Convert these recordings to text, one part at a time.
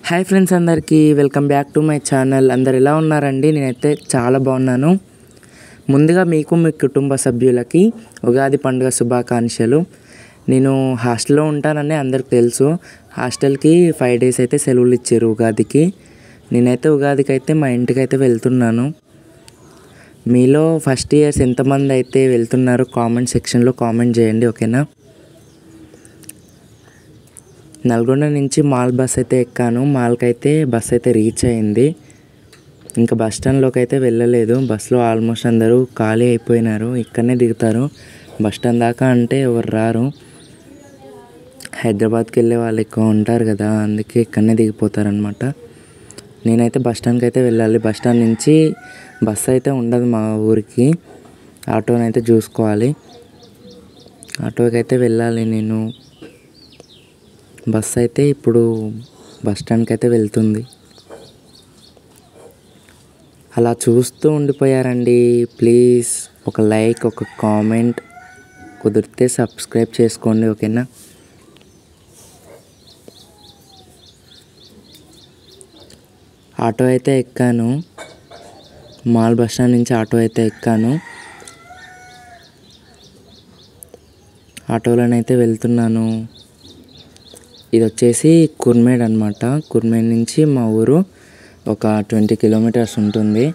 Hi friends, అందరికీ welcome back to my channel. అందరు ఎలా ఉన్నారండి? నేనైతే చాలా బాగున్నాను. ముందుగా మీకు మీ కుటుంబ సభ్యులకి ఉగాది పండుగ శుభాకాంక్షలు. నేను హాస్టల్లో ఉంటానని అందరికి తెలుసు. హాస్టల్కి 5 days అయితే సెలవులు ఇచ్చారు ఉగాదికి. నేనైతే ఉగాదికి అయితే మా ఇంటికి అయితే వెళ్తున్నాను. మీలో ఫస్ట్ ఇయర్స్ ఎంతమంది అయితే వెళ్తున్నారో కామెంట్ సెక్షన్లో కామెంట్ చేయండి, ఓకేనా? నల్గొండ నుంచి మాల్ బస్ అయితే ఎక్కాను. మాల్కి అయితే బస్ అయితే రీచ్ అయింది. ఇంకా బస్ స్టాండ్లోకి అయితే వెళ్ళలేదు. బస్సులో ఆల్మోస్ట్ అందరూ ఖాళీ అయిపోయినారు. ఇక్కడనే దిగుతారు. బస్ స్టాండ్ దాకా అంటే ఎవరు రారు. హైదరాబాద్కి వెళ్ళే వాళ్ళు ఎక్కువ ఉంటారు కదా, అందుకే ఇక్కడనే దిగిపోతారనమాట. నేనైతే బస్ స్టాండ్కి అయితే వెళ్ళాలి. బస్ స్టాండ్ నుంచి బస్సు అయితే ఉండదు మా ఊరికి. ఆటోనైతే చూసుకోవాలి. ఆటోకి అయితే వెళ్ళాలి నేను. బస్ అయితే ఇప్పుడు బస్ స్టాండ్కి అయితే వెళ్తుంది. అలా చూస్తూ ఉండిపోయారండి. ప్లీజ్ ఒక లైక్, ఒక కామెంట్, కుదిరితే సబ్స్క్రైబ్ చేసుకోండి, ఓకేనా? ఆటో అయితే ఎక్కాను. మాల్ బస్ స్టాండ్ నుంచి ఆటో అయితే ఎక్కాను. ఆటోలోనైతే వెళ్తున్నాను. ఇది వచ్చేసి కుర్మేడ్ అనమాట. కుర్మేడ్ నుంచి మా ఊరు ఒక 20 kilometers ఉంటుంది.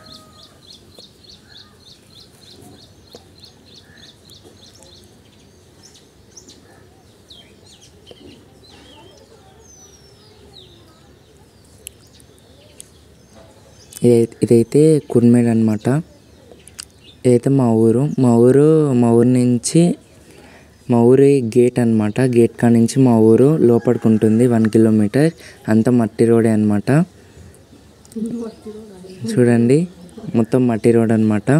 ఇదైతే కుర్మేడ్ అనమాట. ఇదైతే మా ఊరు నుంచి మా ఊరి గేట్ అనమాట. గేట్ కాడ నుంచి మా ఊరు లోపలికి ఉంటుంది 1 kilometer. అంతా మట్టి రోడే అనమాట. చూడండి, మొత్తం మట్టి రోడ్ అనమాట.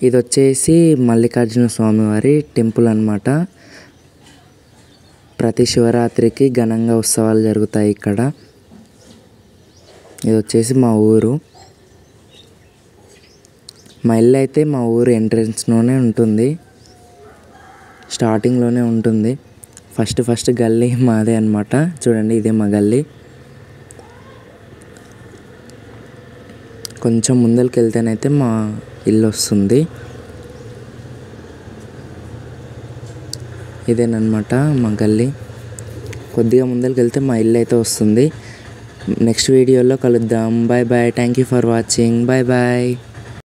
ఇది వచ్చేసి మల్లికార్జున స్వామి వారి టెంపుల్ అనమాట. ప్రతి శివరాత్రికి ఘనంగా ఉత్సవాలు జరుగుతాయి ఇక్కడ. ఇది వచ్చేసి మా ఊరు. మా ఇల్లు అయితే మా ఊరు ఎంట్రన్స్లోనే ఉంటుంది, స్టార్టింగ్లోనే ఉంటుంది. ఫస్ట్ గల్లీ మాదే అనమాట. చూడండి, ఇదే మా గల్లీ. కొంచెం ముందరికి వెళ్తేనైతే మా ఇల్లు వస్తుంది. ఇదేనమాట మా గల్లీ. కొద్దిగా ముందరికి వెళ్తే మా ఇల్లు అయితే వస్తుంది. నెక్స్ట్ వీడియోలో కలుద్దాం. Bye bye. Thank you for watching. Bye bye.